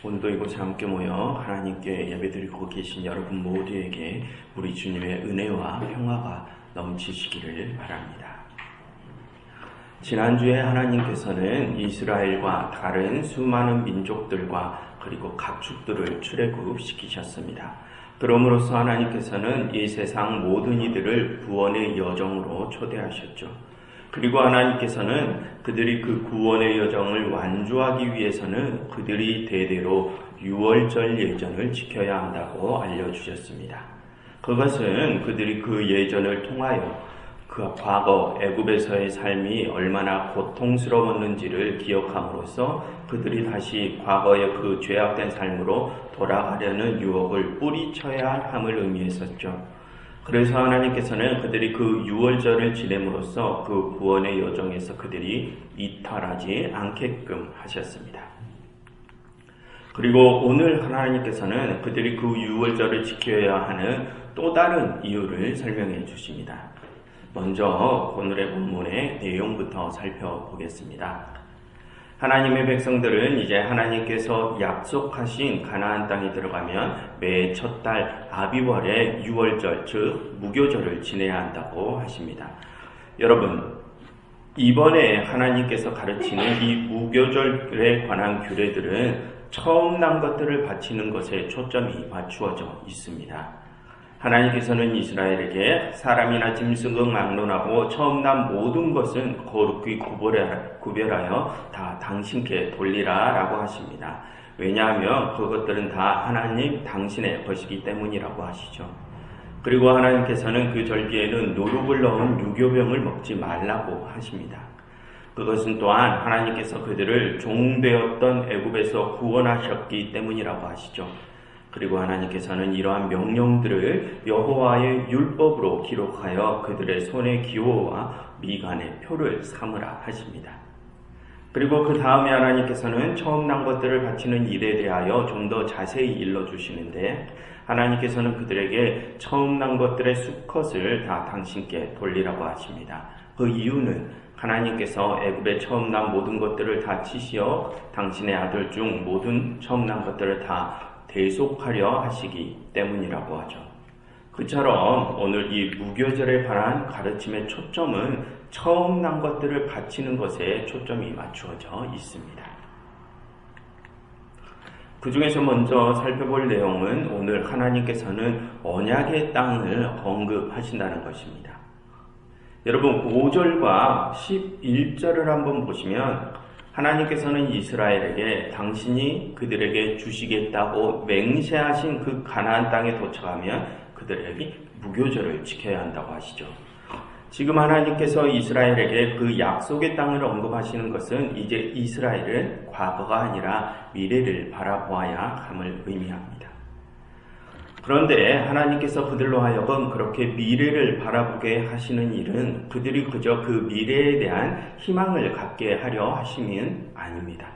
오늘도 이곳에 함께 모여 하나님께 예배드리고 계신 여러분 모두에게 우리 주님의 은혜와 평화가 넘치시기를 바랍니다. 지난주에 하나님께서는 이스라엘과 다른 수많은 민족들과 그리고 가축들을 출애굽시키셨습니다. 그러므로서 하나님께서는 이 세상 모든 이들을 구원의 여정으로 초대하셨죠. 그리고 하나님께서는 그들이 그 구원의 여정을 완주하기 위해서는 그들이 대대로 유월절 예전을 지켜야 한다고 알려주셨습니다. 그것은 그들이 그 예전을 통하여 그 과거 애굽에서의 삶이 얼마나 고통스러웠는지를 기억함으로써 그들이 다시 과거의 그 죄악된 삶으로 돌아가려는 유혹을 뿌리쳐야 함을 의미했었죠. 그래서 하나님께서는 그들이 그 유월절을 지냄으로써 그 구원의 여정에서 그들이 이탈하지 않게끔 하셨습니다. 그리고 오늘 하나님께서는 그들이 그 유월절을 지켜야 하는 또 다른 이유를 설명해 주십니다. 먼저 오늘의 본문의 내용부터 살펴보겠습니다. 하나님의 백성들은 이제 하나님께서 약속하신 가나안 땅에 들어가면 매 첫 달 아비월의 유월절, 즉 무교절을 지내야 한다고 하십니다. 여러분, 이번에 하나님께서 가르치는 이 무교절에 관한 규례들은 처음 난 것들을 바치는 것에 초점이 맞추어져 있습니다. 하나님께서는 이스라엘에게 사람이나 짐승을 막론하고 처음 난 모든 것은 거룩히 구별하여 다 당신께 돌리라 라고 하십니다. 왜냐하면 그것들은 다 하나님 당신의 것이기 때문이라고 하시죠. 그리고 하나님께서는 그 절기에는 누룩을 넣은 유교병을 먹지 말라고 하십니다. 그것은 또한 하나님께서 그들을 종되었던 애굽에서 구원하셨기 때문이라고 하시죠. 그리고 하나님께서는 이러한 명령들을 여호와의 율법으로 기록하여 그들의 손의 기호와 미간의 표를 삼으라 하십니다. 그리고 그 다음에 하나님께서는 처음 난 것들을 바치는 일에 대하여 좀 더 자세히 일러주시는데 하나님께서는 그들에게 처음 난 것들의 수컷을 다 당신께 돌리라고 하십니다. 그 이유는 하나님께서 애굽에 처음 난 모든 것들을 다 치시어 당신의 아들 중 모든 처음 난 것들을 다 대속하려 하시기 때문이라고 하죠. 그처럼 오늘 이 무교절에 관한 가르침의 초점은 처음 난 것들을 바치는 것에 초점이 맞추어져 있습니다. 그 중에서 먼저 살펴볼 내용은 오늘 하나님께서는 언약의 땅을 언급하신다는 것입니다. 여러분 5절과 11절을 한번 보시면 하나님께서는 이스라엘에게 당신이 그들에게 주시겠다고 맹세하신 그 가나안 땅에 도착하면 그들에게 무교절을 지켜야 한다고 하시죠. 지금 하나님께서 이스라엘에게 그 약속의 땅을 언급하시는 것은 이제 이스라엘은 과거가 아니라 미래를 바라보아야 함을 의미합니다. 그런데 하나님께서 그들로 하여금 그렇게 미래를 바라보게 하시는 일은 그들이 그저 그 미래에 대한 희망을 갖게 하려 하심은 아닙니다.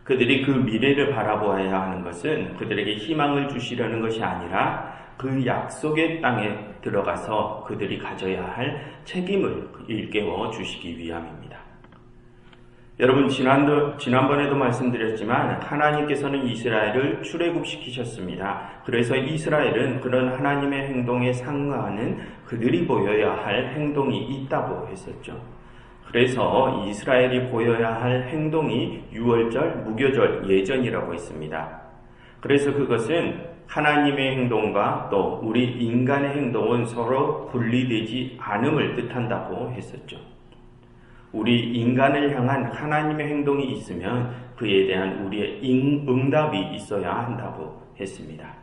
그들이 그 미래를 바라보아야 하는 것은 그들에게 희망을 주시려는 것이 아니라 그 약속의 땅에 들어가서 그들이 가져야 할 책임을 일깨워 주시기 위함입니다. 여러분 지난번에도 말씀드렸지만 하나님께서는 이스라엘을 출애굽시키셨습니다. 그래서 이스라엘은 그런 하나님의 행동에 상응하는 그들이 보여야 할 행동이 있다고 했었죠. 그래서 이스라엘이 보여야 할 행동이 유월절, 무교절 예전이라고 했습니다. 그래서 그것은 하나님의 행동과 또 우리 인간의 행동은 서로 분리되지 않음을 뜻한다고 했었죠. 우리 인간을 향한 하나님의 행동이 있으면 그에 대한 우리의 응답이 있어야 한다고 했습니다.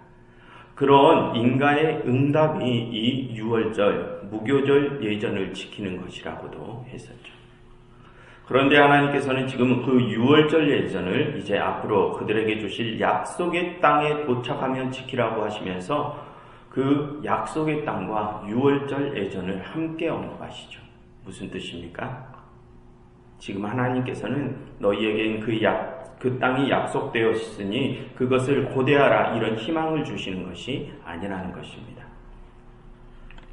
그런 인간의 응답이 이 유월절, 무교절 예전을 지키는 것이라고도 했었죠. 그런데 하나님께서는 지금 그 유월절 예전을 이제 앞으로 그들에게 주실 약속의 땅에 도착하면 지키라고 하시면서 그 약속의 땅과 유월절 예전을 함께 언급하시죠. 무슨 뜻입니까? 지금 하나님께서는 너희에겐 그 땅이 약속되었으니 그것을 고대하라 이런 희망을 주시는 것이 아니라는 것입니다.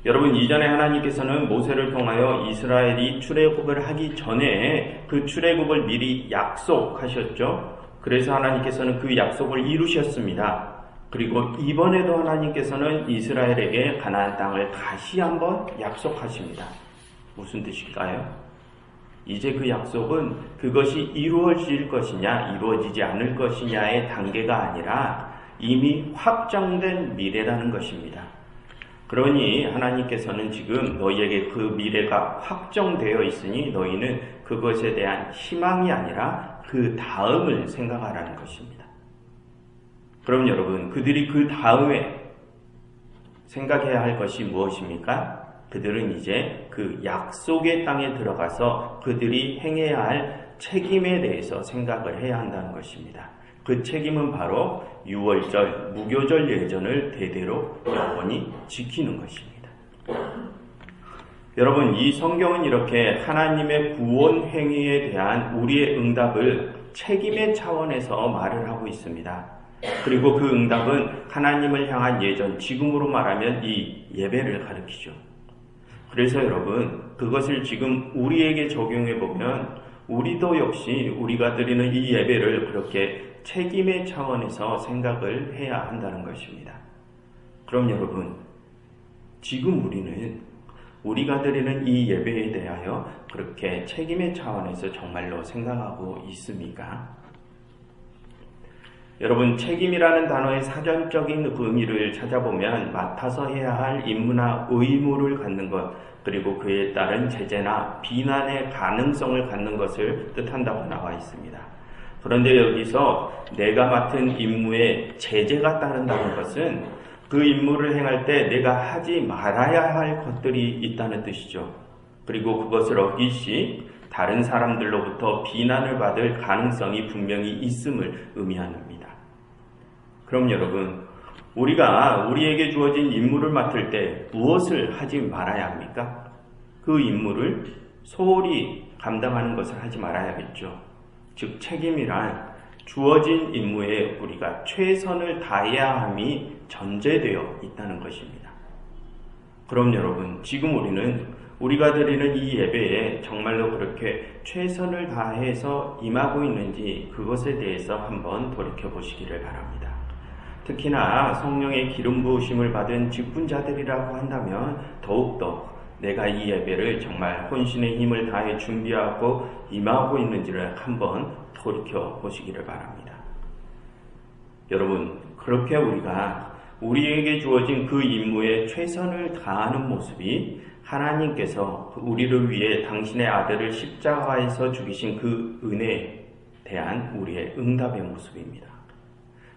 여러분 이전에 하나님께서는 모세를 통하여 이스라엘이 출애굽을 하기 전에 그 출애굽을 미리 약속하셨죠. 그래서 하나님께서는 그 약속을 이루셨습니다. 그리고 이번에도 하나님께서는 이스라엘에게 가나안 땅을 다시 한번 약속하십니다. 무슨 뜻일까요? 이제 그 약속은 그것이 이루어질 것이냐 이루어지지 않을 것이냐의 단계가 아니라 이미 확정된 미래라는 것입니다. 그러니 하나님께서는 지금 너희에게 그 미래가 확정되어 있으니 너희는 그것에 대한 희망이 아니라 그 다음을 생각하라는 것입니다. 그럼 여러분, 그들이 그 다음에 생각해야 할 것이 무엇입니까? 그들은 이제 그 약속의 땅에 들어가서 그들이 행해야 할 책임에 대해서 생각을 해야 한다는 것입니다. 그 책임은 바로 유월절, 무교절 예전을 대대로 영원히 지키는 것입니다. 여러분, 이 성경은 이렇게 하나님의 구원 행위에 대한 우리의 응답을 책임의 차원에서 말을 하고 있습니다. 그리고 그 응답은 하나님을 향한 예전, 지금으로 말하면 이 예배를 가리키죠. 그래서 여러분, 그것을 지금 우리에게 적용해 보면 우리도 역시 우리가 드리는 이 예배를 그렇게 책임의 차원에서 생각을 해야 한다는 것입니다. 그럼 여러분, 지금 우리는 우리가 드리는 이 예배에 대하여 그렇게 책임의 차원에서 정말로 생각하고 있습니까? 여러분, 책임이라는 단어의 사전적인 의미를 찾아보면 맡아서 해야 할 임무나 의무를 갖는 것, 그리고 그에 따른 제재나 비난의 가능성을 갖는 것을 뜻한다고 나와 있습니다. 그런데 여기서 내가 맡은 임무에 제재가 따른다는 것은 그 임무를 행할 때 내가 하지 말아야 할 것들이 있다는 뜻이죠. 그리고 그것을 어기시 다른 사람들로부터 비난을 받을 가능성이 분명히 있음을 의미합니다. 그럼 여러분, 우리가 우리에게 주어진 임무를 맡을 때 무엇을 하지 말아야 합니까? 그 임무를 소홀히 감당하는 것을 하지 말아야겠죠. 즉, 책임이란 주어진 임무에 우리가 최선을 다해야 함이 전제되어 있다는 것입니다. 그럼 여러분, 지금 우리는 우리가 드리는 이 예배에 정말로 그렇게 최선을 다해서 임하고 있는지 그것에 대해서 한번 돌이켜보시기를 바랍니다. 특히나 성령의 기름 부으심을 받은 직분자들이라고 한다면 더욱더 내가 이 예배를 정말 혼신의 힘을 다해 준비하고 임하고 있는지를 한번 돌이켜보시기를 바랍니다. 여러분, 그렇게 우리가 우리에게 주어진 그 임무에 최선을 다하는 모습이 하나님께서 우리를 위해 당신의 아들을 십자가에서 죽이신 그 은혜에 대한 우리의 응답의 모습입니다.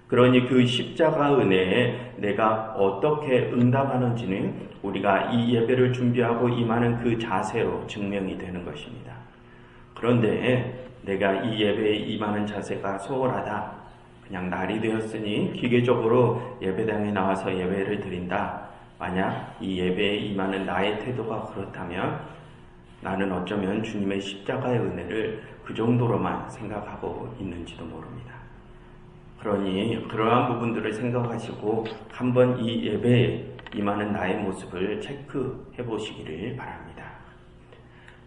그러니 그 십자가 은혜에 내가 어떻게 응답하는지는 우리가 이 예배를 준비하고 임하는 그 자세로 증명이 되는 것입니다. 그런데 내가 이 예배에 임하는 자세가 소홀하다, 그냥 날이 되었으니 기계적으로 예배당에 나와서 예배를 드린다, 만약 이 예배에 임하는 나의 태도가 그렇다면 나는 어쩌면 주님의 십자가의 은혜를 그 정도로만 생각하고 있는지도 모릅니다. 그러니 그러한 부분들을 생각하시고 한번 이 예배에 임하는 나의 모습을 체크해 보시기를 바랍니다.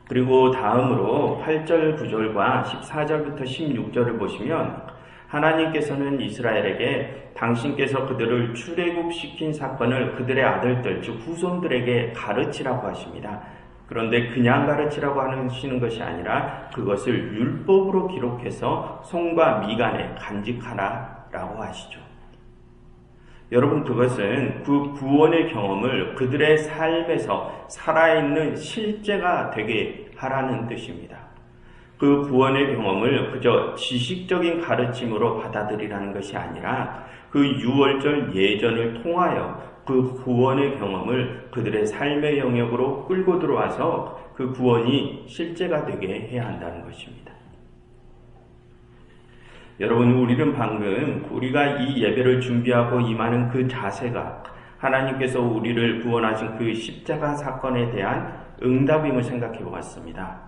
그리고 다음으로 8절, 9절과 14절부터 16절을 보시면 하나님께서는 이스라엘에게 당신께서 그들을 출애굽시킨 사건을 그들의 아들들, 즉 후손들에게 가르치라고 하십니다. 그런데 그냥 가르치라고 하시는 것이 아니라 그것을 율법으로 기록해서 손과 미간에 간직하라라고 하시죠. 여러분, 그것은 그 구원의 경험을 그들의 삶에서 살아있는 실제가 되게 하라는 뜻입니다. 그 구원의 경험을 그저 지식적인 가르침으로 받아들이라는 것이 아니라 그 유월절 예전을 통하여 그 구원의 경험을 그들의 삶의 영역으로 끌고 들어와서 그 구원이 실제가 되게 해야 한다는 것입니다. 여러분, 우리는 방금 우리가 이 예배를 준비하고 임하는 그 자세가 하나님께서 우리를 구원하신 그 십자가 사건에 대한 응답임을 생각해 보았습니다.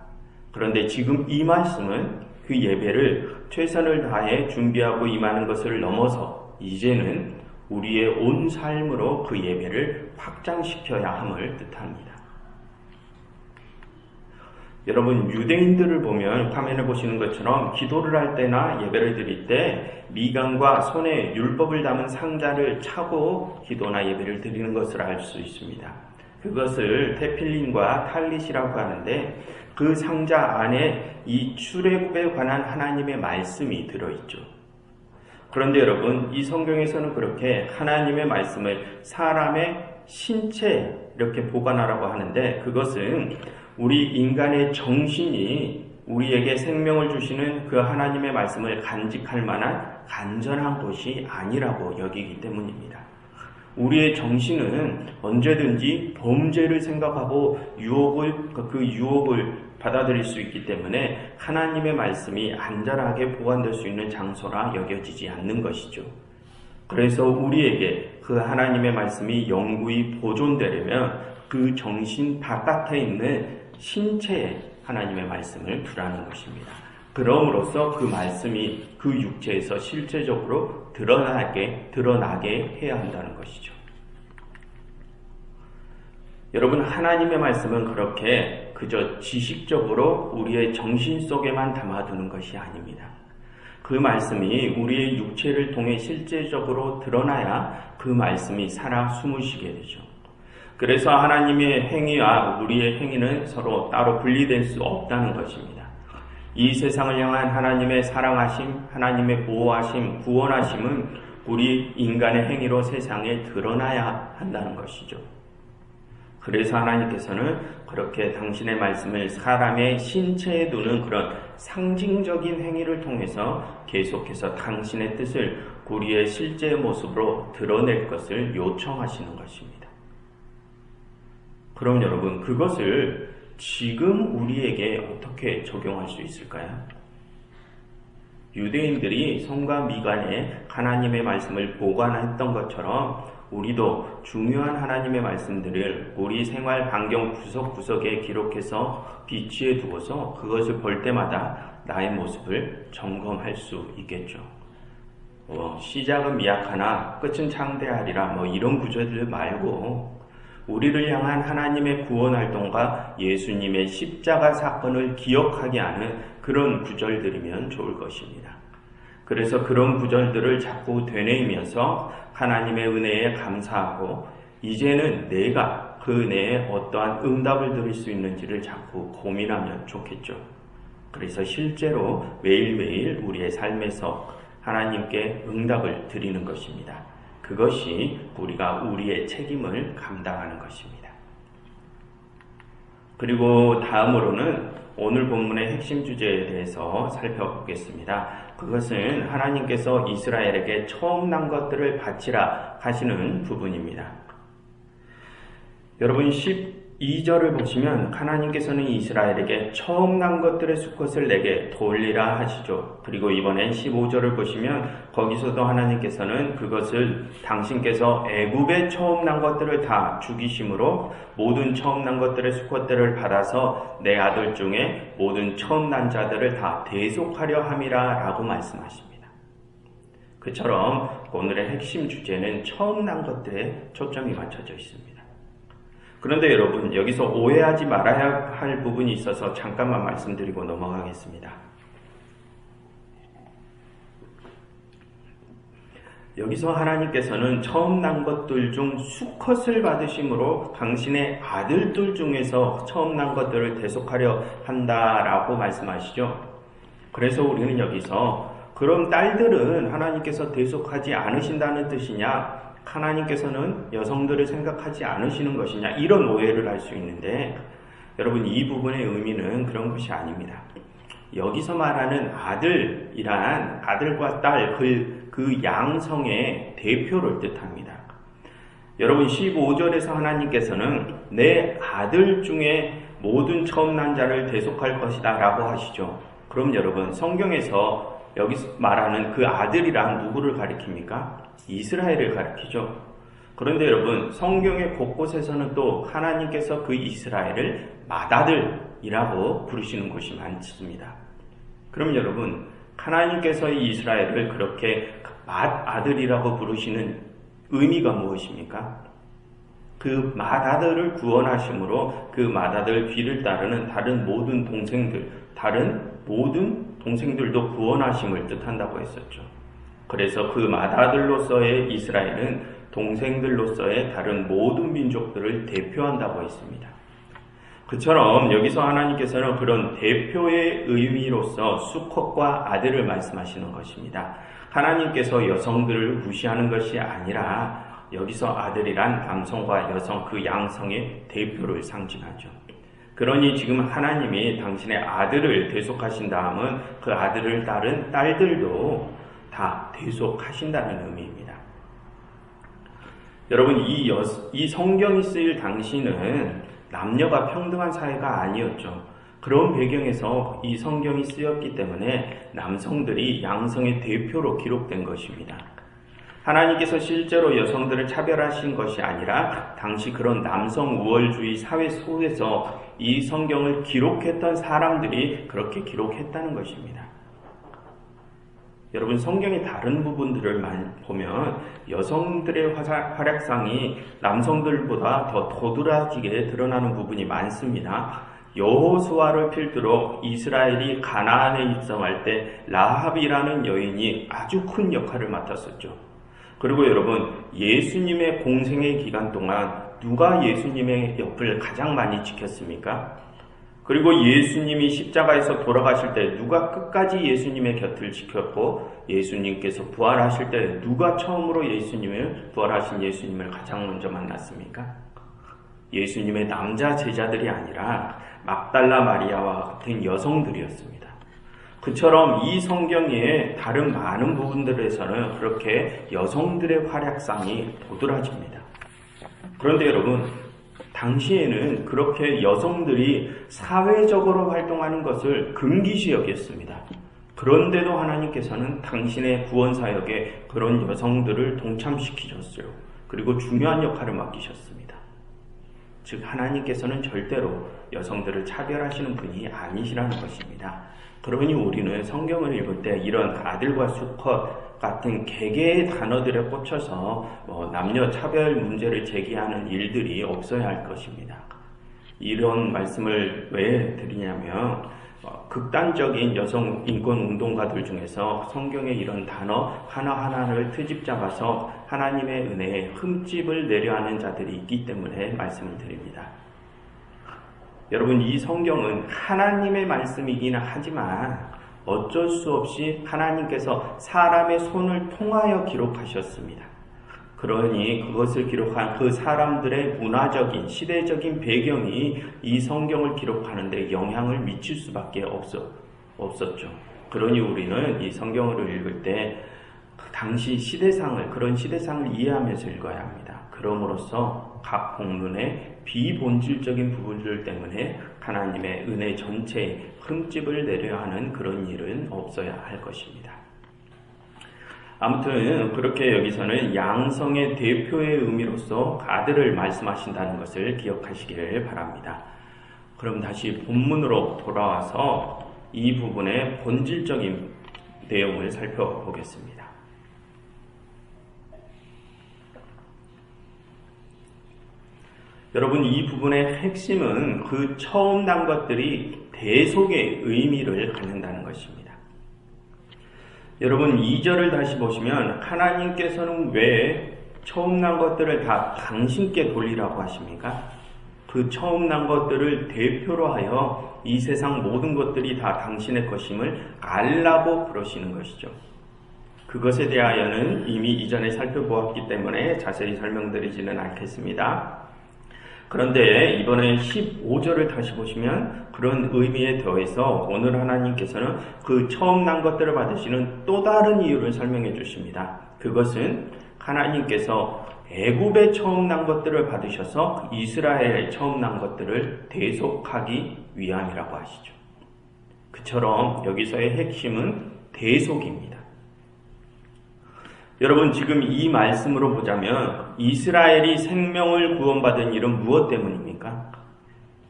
그런데 지금 이 말씀은 그 예배를 최선을 다해 준비하고 임하는 것을 넘어서 이제는 우리의 온 삶으로 그 예배를 확장시켜야 함을 뜻합니다. 여러분 유대인들을 보면 화면에 보시는 것처럼 기도를 할 때나 예배를 드릴 때 미간과 손에 율법을 담은 상자를 차고 기도나 예배를 드리는 것을 알 수 있습니다. 그것을 테필린과 탈릿이라고 하는데 그 상자 안에 이 출애굽에 관한 하나님의 말씀이 들어있죠. 그런데 여러분 이 성경에서는 그렇게 하나님의 말씀을 사람의 신체에 이렇게 보관하라고 하는데 그것은 우리 인간의 정신이 우리에게 생명을 주시는 그 하나님의 말씀을 간직할 만한 간절한 곳이 아니라고 여기기 때문입니다. 우리의 정신은 언제든지 범죄를 생각하고 그 유혹을 받아들일 수 있기 때문에 하나님의 말씀이 안전하게 보관될 수 있는 장소라 여겨지지 않는 것이죠. 그래서 우리에게 그 하나님의 말씀이 영구히 보존되려면 그 정신 바깥에 있는 신체에 하나님의 말씀을 두라는 것입니다. 그럼으로써 그 말씀이 그 육체에서 실제적으로 드러나게 해야 한다는 것이죠. 여러분 하나님의 말씀은 그렇게 그저 지식적으로 우리의 정신 속에만 담아두는 것이 아닙니다. 그 말씀이 우리의 육체를 통해 실제적으로 드러나야 그 말씀이 살아 숨으시게 되죠. 그래서 하나님의 행위와 우리의 행위는 서로 따로 분리될 수 없다는 것입니다. 이 세상을 향한 하나님의 사랑하심, 하나님의 보호하심, 구원하심은 우리 인간의 행위로 세상에 드러나야 한다는 것이죠. 그래서 하나님께서는 그렇게 당신의 말씀을 사람의 신체에 두는 그런 상징적인 행위를 통해서 계속해서 당신의 뜻을 우리의 실제 모습으로 드러낼 것을 요청하시는 것입니다. 그럼 여러분 그것을 지금 우리에게 어떻게 적용할 수 있을까요? 유대인들이 손과 미간에 하나님의 말씀을 보관했던 것처럼 우리도 중요한 하나님의 말씀들을 우리 생활 반경 구석구석에 기록해서 비치해 두고서 그것을 볼 때마다 나의 모습을 점검할 수 있겠죠. 시작은 미약하나 끝은 창대하리라 이런 구절들 말고 우리를 향한 하나님의 구원 활동과 예수님의 십자가 사건을 기억하게 하는 그런 구절들이면 좋을 것입니다. 그래서 그런 구절들을 자꾸 되뇌이면서 하나님의 은혜에 감사하고 이제는 내가 그 은혜에 어떠한 응답을 드릴 수 있는지를 자꾸 고민하면 좋겠죠. 그래서 실제로 매일매일 우리의 삶에서 하나님께 응답을 드리는 것입니다. 그것이 우리가 우리의 책임을 감당하는 것입니다. 그리고 다음으로는 오늘 본문의 핵심 주제에 대해서 살펴보겠습니다. 그것은 하나님께서 이스라엘에게 처음 난 것들을 바치라 하시는 부분입니다. 여러분 12절을 보시면 하나님께서는 이스라엘에게 처음 난 것들의 수컷을 내게 돌리라 하시죠. 그리고 이번엔 15절을 보시면 거기서도 하나님께서는 그것을 당신께서 애굽에 처음 난 것들을 다 죽이심으로 모든 처음 난 것들의 수컷들을 받아서 내 아들 중에 모든 처음 난 자들을 다 대속하려 함이라 라고 말씀하십니다. 그처럼 오늘의 핵심 주제는 처음 난 것들에 초점이 맞춰져 있습니다. 그런데 여러분 여기서 오해하지 말아야 할 부분이 있어서 잠깐만 말씀드리고 넘어가겠습니다. 여기서 하나님께서는 처음 난 것들 중 수컷을 받으심으로 당신의 아들들 중에서 처음 난 것들을 대속하려 한다라고 말씀하시죠. 그래서 우리는 여기서 그럼 딸들은 하나님께서 대속하지 않으신다는 뜻이냐? 하나님께서는 여성들을 생각하지 않으시는 것이냐 이런 오해를 할 수 있는데 여러분 이 부분의 의미는 그런 것이 아닙니다. 여기서 말하는 아들이란 아들과 딸 그 양성의 대표를 뜻합니다. 여러분 15절에서 하나님께서는 내 아들 중에 모든 처음 난 자를 대속할 것이다 라고 하시죠. 그럼 여러분 성경에서 여기서 말하는 그 아들이란 누구를 가리킵니까? 이스라엘을 가리키죠. 그런데 여러분 성경의 곳곳에서는 또 하나님께서 그 이스라엘을 맏아들이라고 부르시는 곳이 많습니다. 그럼 여러분 하나님께서 이 이스라엘을 그렇게 맏아들이라고 부르시는 의미가 무엇입니까? 그 맏아들을 구원하심으로 그 맏아들 뒤를 따르는 다른 모든 동생들도 구원하심을 뜻한다고 했었죠. 그래서 그 맏아들로서의 이스라엘은 동생들로서의 다른 모든 민족들을 대표한다고 했습니다. 그처럼 여기서 하나님께서는 그런 대표의 의미로서 수컷과 아들을 말씀하시는 것입니다. 하나님께서 여성들을 무시하는 것이 아니라 여기서 아들이란 남성과 여성 그 양성의 대표를 상징하죠. 그러니 지금 하나님이 당신의 아들을 대속하신 다음은 그 아들을 따른 딸들도 다 대속하신다는 의미입니다. 여러분, 이 성경이 쓰일 당시는 남녀가 평등한 사회가 아니었죠. 그런 배경에서 이 성경이 쓰였기 때문에 남성들이 양성의 대표로 기록된 것입니다. 하나님께서 실제로 여성들을 차별하신 것이 아니라 당시 그런 남성 우월주의 사회 속에서 이 성경을 기록했던 사람들이 그렇게 기록했다는 것입니다. 여러분, 성경의 다른 부분들을 보면 여성들의 활약상이 남성들보다 더 도드라지게 드러나는 부분이 많습니다. 여호수아를 필두로 이스라엘이 가나안에 입성할 때 라합이라는 여인이 아주 큰 역할을 맡았었죠. 그리고 여러분, 예수님의 공생의 기간 동안 누가 예수님의 옆을 가장 많이 지켰습니까? 그리고 예수님이 십자가에서 돌아가실 때 누가 끝까지 예수님의 곁을 지켰고, 예수님께서 부활하실 때 누가 처음으로 부활하신 예수님을 가장 먼저 만났습니까? 예수님의 남자 제자들이 아니라 막달라 마리아와 같은 여성들이었습니다. 그처럼 이 성경의 다른 많은 부분들에서는 그렇게 여성들의 활약상이 도드라집니다. 그런데 여러분, 당시에는 그렇게 여성들이 사회적으로 활동하는 것을 금기시 여겼습니다. 그런데도 하나님께서는 당신의 구원사역에 그런 여성들을 동참시키셨어요. 그리고 중요한 역할을 맡기셨습니다. 즉, 하나님께서는 절대로 여성들을 차별하시는 분이 아니시라는 것입니다. 그러니 우리는 성경을 읽을 때 이런 아들과 수컷 같은 개개의 단어들에 꽂혀서 남녀 차별 문제를 제기하는 일들이 없어야 할 것입니다. 이런 말씀을 왜 드리냐면 극단적인 여성 인권 운동가들 중에서 성경의 이런 단어 하나하나를 트집 잡아서 하나님의 은혜에 흠집을 내려 하는 자들이 있기 때문에 말씀을 드립니다. 여러분, 이 성경은 하나님의 말씀이기는 하지만 어쩔 수 없이 하나님께서 사람의 손을 통하여 기록하셨습니다. 그러니 그것을 기록한 그 사람들의 문화적인, 시대적인 배경이 이 성경을 기록하는데 영향을 미칠 수밖에 없었죠. 그러니 우리는 이 성경을 읽을 때 당시 그런 시대상을 이해하면서 읽어야 합니다. 그럼으로써 각 본문의 비본질적인 부분들 때문에 하나님의 은혜 전체에 흠집을 내려야 하는 그런 일은 없어야 할 것입니다. 아무튼 그렇게 여기서는 양성의 대표의 의미로서 아들을 말씀하신다는 것을 기억하시기를 바랍니다. 그럼 다시 본문으로 돌아와서 이 부분의 본질적인 내용을 살펴보겠습니다. 여러분, 이 부분의 핵심은 그 처음 난 것들이 대속의 의미를 갖는다는 것입니다. 여러분, 2절을 다시 보시면 하나님께서는 왜 처음 난 것들을 다 당신께 돌리라고 하십니까? 그 처음 난 것들을 대표로 하여 이 세상 모든 것들이 다 당신의 것임을 알라고 그러시는 것이죠. 그것에 대하여는 이미 이전에 살펴보았기 때문에 자세히 설명드리지는 않겠습니다. 그런데 이번에 15절을 다시 보시면 그런 의미에 더해서 오늘 하나님께서는 그 처음 난 것들을 받으시는 또 다른 이유를 설명해 주십니다. 그것은 하나님께서 애굽의 처음 난 것들을 받으셔서 이스라엘의 처음 난 것들을 대속하기 위함이라고 하시죠. 그처럼 여기서의 핵심은 대속입니다. 여러분, 지금 이 말씀으로 보자면 이스라엘이 생명을 구원받은 일은 무엇 때문입니까?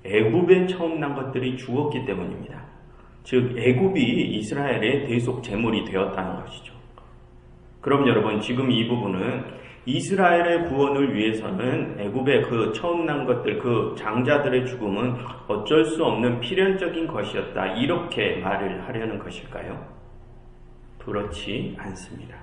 애굽에 처음 난 것들이 죽었기 때문입니다. 즉, 애굽이 이스라엘의 대속 제물이 되었다는 것이죠. 그럼 여러분, 지금 이 부분은 이스라엘의 구원을 위해서는 애굽의 그 처음 난 것들, 그 장자들의 죽음은 어쩔 수 없는 필연적인 것이었다. 이렇게 말을 하려는 것일까요? 그렇지 않습니다.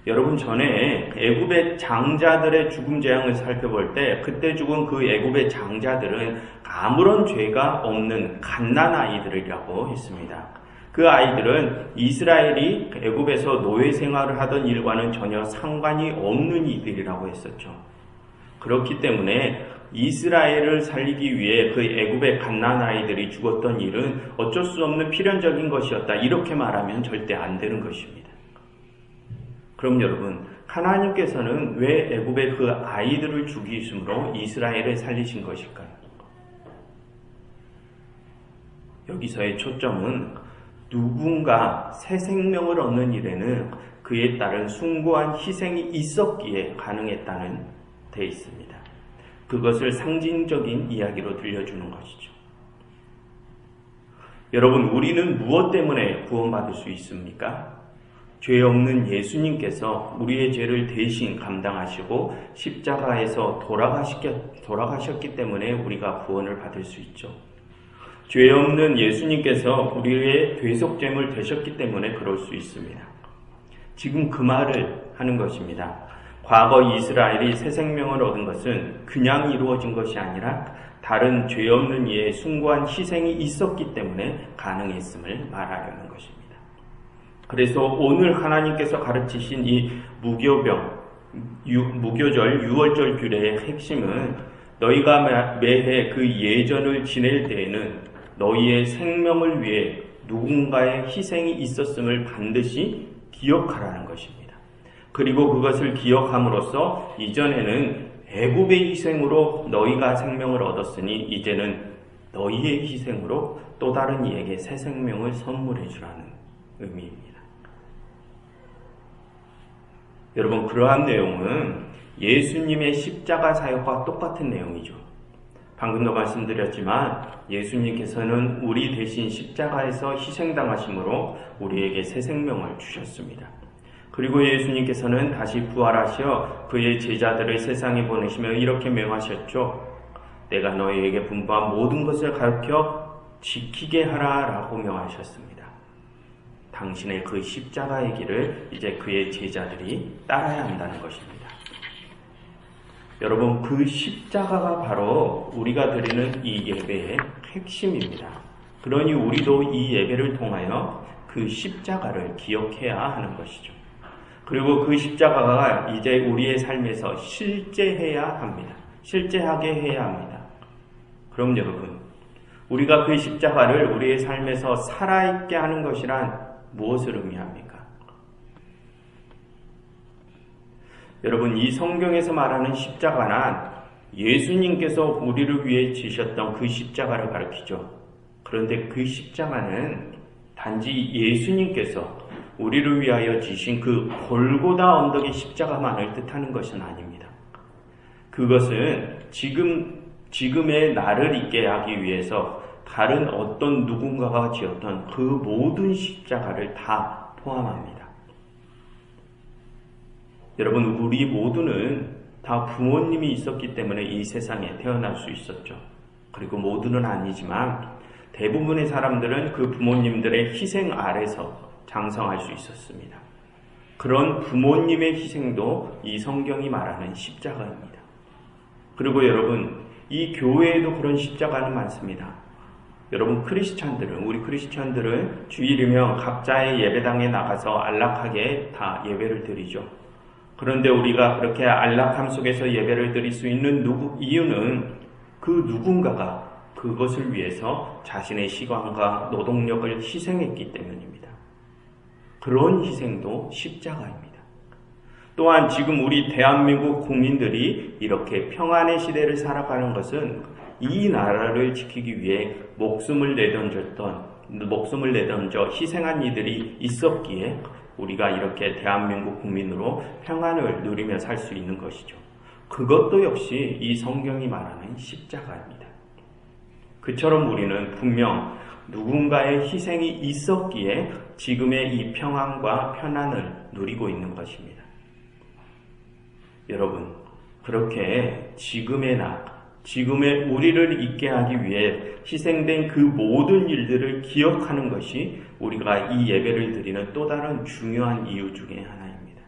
여러분, 전에 애굽의 장자들의 죽음 재앙을 살펴볼 때 그때 죽은 그 애굽의 장자들은 아무런 죄가 없는 갓난 아이들이라고 했습니다. 그 아이들은 이스라엘이 애굽에서 노예 생활을 하던 일과는 전혀 상관이 없는 이들이라고 했었죠. 그렇기 때문에 이스라엘을 살리기 위해 그 애굽의 갓난 아이들이 죽었던 일은 어쩔 수 없는 필연적인 것이었다. 이렇게 말하면 절대 안 되는 것입니다. 그럼 여러분, 하나님께서는 왜 애굽의 그 아이들을 죽이심으로 이스라엘을 살리신 것일까요? 여기서의 초점은 누군가 새 생명을 얻는 일에는 그에 따른 숭고한 희생이 있었기에 가능했다는 데 있습니다. 그것을 상징적인 이야기로 들려주는 것이죠. 여러분, 우리는 무엇 때문에 구원받을 수 있습니까? 죄 없는 예수님께서 우리의 죄를 대신 감당하시고 십자가에서 돌아가셨기 때문에 우리가 구원을 받을 수 있죠. 죄 없는 예수님께서 우리의 대속죄물 되셨기 때문에 그럴 수 있습니다. 지금 그 말을 하는 것입니다. 과거 이스라엘이 새 생명을 얻은 것은 그냥 이루어진 것이 아니라 다른 죄 없는 이의 숭고한 희생이 있었기 때문에 가능했음을 말하려는 것입니다. 그래서 오늘 하나님께서 가르치신 이 무교절 유월절 규례의 핵심은 너희가 매해 그 예전을 지낼 때에는 너희의 생명을 위해 누군가의 희생이 있었음을 반드시 기억하라는 것입니다. 그리고 그것을 기억함으로써 이전에는 애굽의 희생으로 너희가 생명을 얻었으니 이제는 너희의 희생으로 또 다른 이에게 새 생명을 선물해 주라는 의미입니다. 여러분, 그러한 내용은 예수님의 십자가 사역과 똑같은 내용이죠. 방금도 말씀드렸지만 예수님께서는 우리 대신 십자가에서 희생당하심으로 우리에게 새 생명을 주셨습니다. 그리고 예수님께서는 다시 부활하셔 그의 제자들을 세상에 보내시며 이렇게 명하셨죠. 내가 너희에게 분부한 모든 것을 가르쳐 지키게 하라 라고 명하셨습니다. 당신의 그 십자가의 길을 이제 그의 제자들이 따라야 한다는 것입니다. 여러분, 그 십자가가 바로 우리가 드리는 이 예배의 핵심입니다. 그러니 우리도 이 예배를 통하여 그 십자가를 기억해야 하는 것이죠. 그리고 그 십자가가 이제 우리의 삶에서 실제해야 합니다. 실제하게 해야 합니다. 그럼 여러분, 우리가 그 십자가를 우리의 삶에서 살아있게 하는 것이란 무엇을 의미합니까? 여러분, 이 성경에서 말하는 십자가는 예수님께서 우리를 위해 지셨던 그 십자가를 가리키죠. 그런데 그 십자가는 단지 예수님께서 우리를 위하여 지신 그 골고다 언덕의 십자가만을 뜻하는 것은 아닙니다. 그것은 지금의 나를 있게 하기 위해서 다른 어떤 누군가가 지었던 그 모든 십자가를 다 포함합니다. 여러분, 우리 모두는 다 부모님이 있었기 때문에 이 세상에 태어날 수 있었죠. 그리고 모두는 아니지만 대부분의 사람들은 그 부모님들의 희생 아래서 장성할 수 있었습니다. 그런 부모님의 희생도 이 성경이 말하는 십자가입니다. 그리고 여러분, 이 교회에도 그런 십자가는 많습니다. 여러분, 우리 크리스찬들은 주일이면 각자의 예배당에 나가서 안락하게 다 예배를 드리죠. 그런데 우리가 그렇게 안락함 속에서 예배를 드릴 수 있는 이유는 그 누군가가 그것을 위해서 자신의 시간과 노동력을 희생했기 때문입니다. 그런 희생도 십자가입니다. 또한 지금 우리 대한민국 국민들이 이렇게 평안의 시대를 살아가는 것은 이 나라를 지키기 위해 목숨을 내던져 희생한 이들이 있었기에 우리가 이렇게 대한민국 국민으로 평안을 누리며 살 수 있는 것이죠. 그것도 역시 이 성경이 말하는 십자가입니다. 그처럼 우리는 분명 누군가의 희생이 있었기에 지금의 이 평안과 편안을 누리고 있는 것입니다. 여러분, 그렇게 지금의 우리를 있게 하기 위해 희생된 그 모든 일들을 기억하는 것이 우리가 이 예배를 드리는 또 다른 중요한 이유 중에 하나입니다.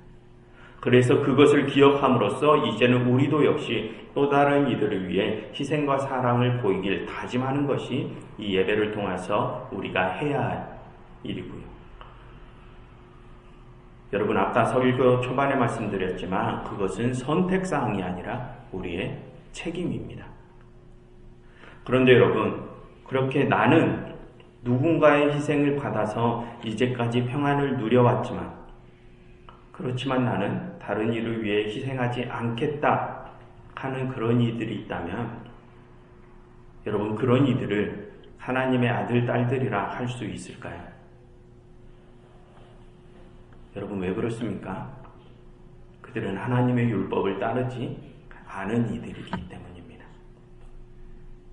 그래서 그것을 기억함으로써 이제는 우리도 역시 또 다른 이들을 위해 희생과 사랑을 보이길 다짐하는 것이 이 예배를 통해서 우리가 해야 할 일이고요. 여러분, 아까 설교 초반에 말씀드렸지만 그것은 선택사항이 아니라 우리의 책임입니다. 그런데 여러분, 그렇게 나는 누군가의 희생을 받아서 이제까지 평안을 누려왔지만, 그렇지만 나는 다른 이를 위해 희생하지 않겠다 하는 그런 이들이 있다면, 여러분, 그런 이들을 하나님의 아들, 딸들이라 할 수 있을까요? 여러분, 왜 그렇습니까? 그들은 하나님의 율법을 따르지 않은 이들이기 때문입니다.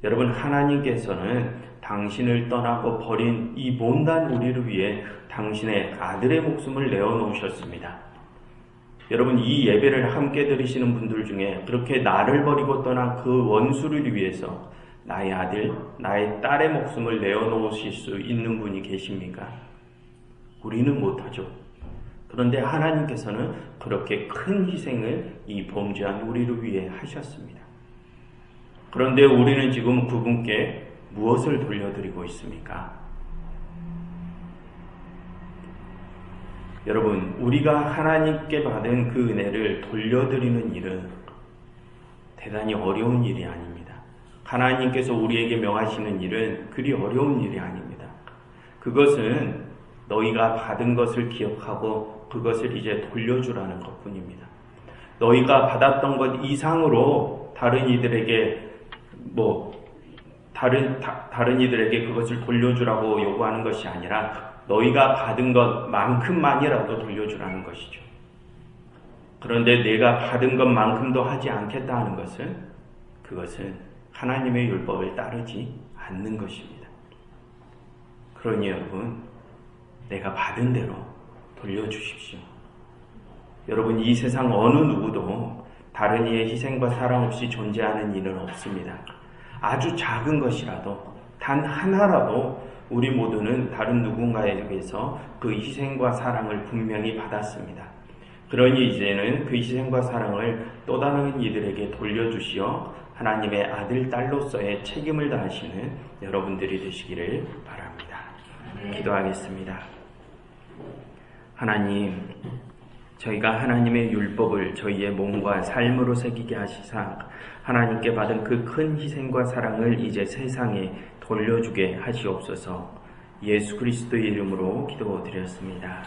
여러분, 하나님께서는 당신을 떠나고 버린 이 못난 우리를 위해 당신의 아들의 목숨을 내어놓으셨습니다. 여러분, 이 예배를 함께 드리시는 분들 중에 그렇게 나를 버리고 떠난 그 원수를 위해서 나의 아들, 나의 딸의 목숨을 내어놓으실 수 있는 분이 계십니까? 우리는 못하죠. 그런데 하나님께서는 그렇게 큰 희생을 이 범죄한 우리를 위해 하셨습니다. 그런데 우리는 지금 그분께 무엇을 돌려드리고 있습니까? 여러분, 우리가 하나님께 받은 그 은혜를 돌려드리는 일은 대단히 어려운 일이 아닙니다. 하나님께서 우리에게 명하시는 일은 그리 어려운 일이 아닙니다. 그것은 너희가 받은 것을 기억하고 그것을 이제 돌려주라는 것뿐입니다. 너희가 받았던 것 이상으로 다른 이들에게 다른 이들에게 그것을 돌려주라고 요구하는 것이 아니라 너희가 받은 것만큼만이라도 돌려주라는 것이죠. 그런데 내가 받은 것만큼도 하지 않겠다 하는 것은 그것은 하나님의 율법을 따르지 않는 것입니다. 그러니 여러분, 내가 받은 대로 돌려주십시오. 여러분, 이 세상 어느 누구도 다른 이의 희생과 사랑 없이 존재하는 일은 없습니다. 아주 작은 것이라도, 단 하나라도 우리 모두는 다른 누군가에게서 그 희생과 사랑을 분명히 받았습니다. 그러니 이제는 그 희생과 사랑을 또 다른 이들에게 돌려주시어 하나님의 아들, 딸로서의 책임을 다하시는 여러분들이 되시기를 바랍니다. 기도하겠습니다. 하나님, 저희가 하나님의 율법을 저희의 몸과 삶으로 새기게 하시사 하나님께 받은 그 큰 희생과 사랑을 이제 세상에 돌려주게 하시옵소서. 예수 그리스도의 이름으로 기도드렸습니다.